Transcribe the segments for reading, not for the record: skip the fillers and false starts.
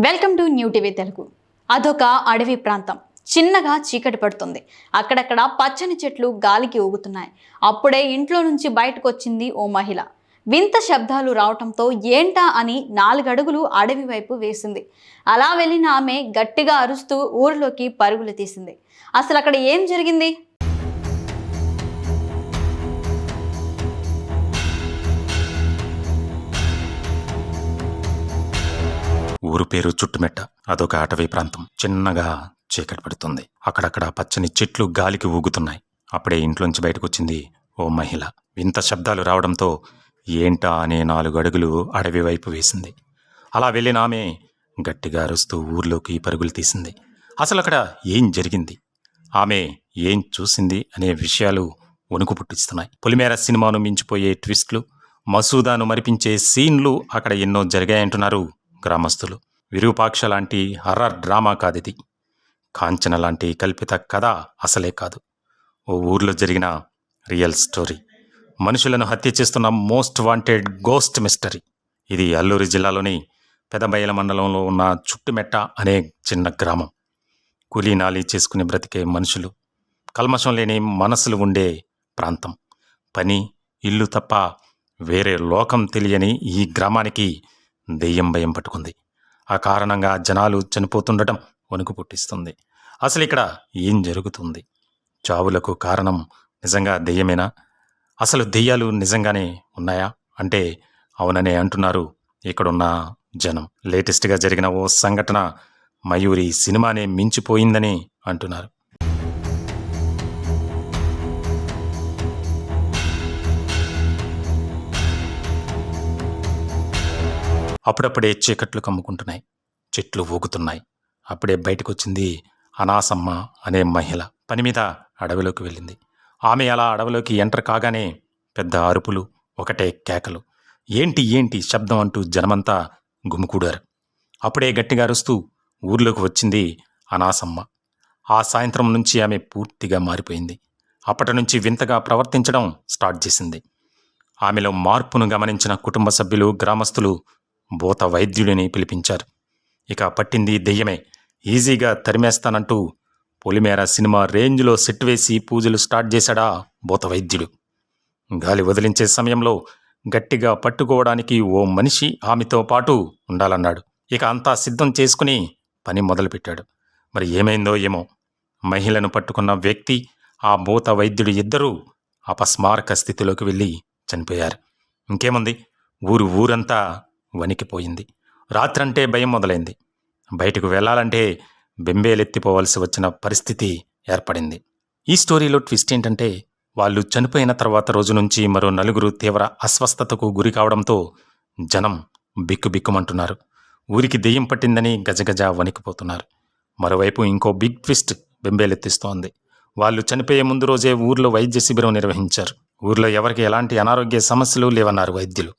Welcome to new TV Telugu. అదొక అడవి ప్రాంతం. చిన్నగా చీకటి పడుతుంది. అక్కడక్కడ పచ్చని చెట్లు గాలికి ఊగుతున్నాయి. అప్పుడే ఇంట్లో నుంచి బయటకు వచ్చింది ఓ మహిళ. వింత శబ్దాలు రావటంతో ఏంటా అని 4 అడుగులు అడవి వైపు వేసింది. అలా వెళ్ళిన ఆమె గట్టిగా అరుస్తూ ఊరిలోకి పరుగులు తీసింది. అసలు అక్కడ ఏం జరిగింది? ఊరు పేరు చుట్టుమెట్ట. అదొక అటవీ ప్రాంతం. చిన్నగా చీకటి పడుతుంది. అక్కడక్కడ పచ్చని చెట్లు గాలికి ఊగుతున్నాయి. అప్పుడే ఇంట్లోంచి బయటకొచ్చింది ఓ మహిళ. వింత శబ్దాలు రావడంతో ఏంటా అనే 4 అడుగులు అడవి వైపు వేసింది. అలా వెళ్ళిన ఆమె గట్టిగా అరుస్తూ ఊర్లోకి పరుగులు తీసింది. అసలు అక్కడ ఏం జరిగింది, ఆమె ఏం చూసింది అనే విషయాలు వణుకు పుట్టిస్తున్నాయి. పొలిమేర సినిమాను మించిపోయే ట్విస్ట్లు, మసూదాను మరిపించే సీన్లు అక్కడ ఎన్నో జరిగాయంటున్నారు గ్రామస్తులు. విరూపాక్ష లాంటి హర్రర్ డ్రామా కాదిది. కాంచన లాంటి కల్పిత కథ అసలే కాదు. ఓ ఊర్లో జరిగిన రియల్ స్టోరీ. మనుషులను హత్య చేస్తున్న మోస్ట్ వాంటెడ్ గోస్ట్ మిస్టరీ. ఇది అల్లూరి జిల్లాలోని పెదబయల మండలంలో ఉన్న చుట్టుమెట్ట అనే చిన్న గ్రామం. కూలీ నాలి చేసుకుని బ్రతికే మనుషులు, కల్మషం లేని మనసులు ఉండే ప్రాంతం. పని, ఇల్లు తప్ప వేరే లోకం తెలియని ఈ గ్రామానికి దెయ్యం భయం పట్టుకుంది. ఆ కారణంగా జనాలు చనిపోతుండటం వణుకు పుట్టిస్తుంది. అసలు ఇక్కడ ఏం జరుగుతుంది? చావులకు కారణం నిజంగా దెయ్యమేనా? అసలు దెయ్యాలు నిజంగానే ఉన్నాయా అంటే అవుననే అంటున్నారు ఇక్కడున్న జనం. లేటెస్ట్గా జరిగిన ఓ సంఘటన మయూరి సినిమానే మించిపోయిందని అంటున్నారు. అప్పుడప్పుడే చీకట్లు కమ్ముకుంటున్నాయి. చెట్లు ఊగుతున్నాయి. అప్పుడే బయటకొచ్చింది అనాసమ్మ అనే మహిళ. పని మీద అడవిలోకి వెళ్ళింది. ఆమె అలా అడవిలోకి ఎంటర్ కాగానే పెద్ద అరుపులు, ఒకటే కేకలు. ఏంటి ఏంటి శబ్దం అంటూ జనమంతా గుమికూడారు. అప్పుడే గట్టిగా అరుస్తూ ఊర్లోకి వచ్చింది అనాసమ్మ. ఆ సాయంత్రం నుంచి ఆమె పూర్తిగా మారిపోయింది. అప్పటి నుంచి వింతగా ప్రవర్తించడం స్టార్ట్ చేసింది. ఆమెలో మార్పును గమనించిన కుటుంబ సభ్యులు, గ్రామస్తులు భూత వైద్యుడిని పిలిపించారు. ఇక పట్టింది దెయ్యమే, ఈజీగా తరిమేస్తానంటూ పొలిమేర సినిమా రేంజ్లో సెట్ వేసి పూజలు స్టార్ట్ చేశాడా భూత వైద్యుడు. గాలి వదిలించే సమయంలో గట్టిగా పట్టుకోవడానికి ఓ మనిషి ఆమెతో పాటు ఉండాలన్నాడు. ఇక అంతా సిద్ధం చేసుకుని పని మొదలుపెట్టాడు. మరి ఏమైందో ఏమో, మహిళను పట్టుకున్న వ్యక్తి, ఆ భూత వైద్యుడు ఇద్దరూ అపస్మారక స్థితిలోకి వెళ్ళి చనిపోయారు. ఇంకేముంది, ఊరంతా వణికిపోయింది. రాత్రంటే భయం మొదలైంది. బయటకు వెళ్లాలంటే బెంబేలెత్తిపోవలసి వచ్చిన పరిస్థితి ఏర్పడింది. ఈ స్టోరీలో ట్విస్ట్ ఏంటంటే, వాళ్ళు చనిపోయిన తర్వాత రోజు నుంచి మరో 4 తీవ్ర అస్వస్థతకు గురి కావడంతో జనం బిక్కుబిక్కుమంటున్నారు. ఊరికి దెయ్యం పట్టిందని గజగజ వణికిపోతున్నారు. మరోవైపు ఇంకో బిగ్ ట్విస్ట్ బెంబేలెత్తిస్తోంది. వాళ్ళు చనిపోయే ముందు రోజే ఊర్లో వైద్య శిబిరం నిర్వహించారు. ఊర్లో ఎవరికి ఎలాంటి అనారోగ్య సమస్యలు లేవన్నారు వైద్యులు.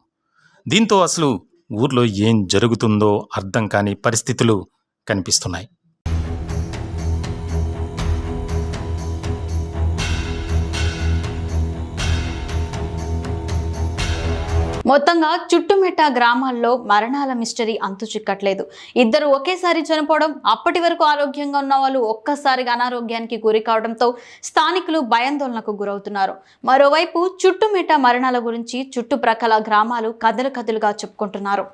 దీంతో అసలు ఊర్లో ఏం జరుగుతుందో అర్థం కాని పరిస్థితులు కనిపిస్తున్నాయి. మొత్తంగా చుట్టుమెట్ట గ్రామాల్లో మరణాల మిస్టరీ అంతు చిక్కట్లేదు. ఇద్దరు ఒకేసారి చనిపోవడం, అప్పటి వరకు ఆరోగ్యంగా ఉన్న వాళ్ళు ఒక్కసారిగా అనారోగ్యానికి గురి కావడంతో స్థానికులు భయాందోళనకు గురవుతున్నారు. మరోవైపు చుట్టుమెట్ట మరణాల గురించి చుట్టుప్రక్కల గ్రామాలు కథలుగా చెప్పుకుంటున్నారు.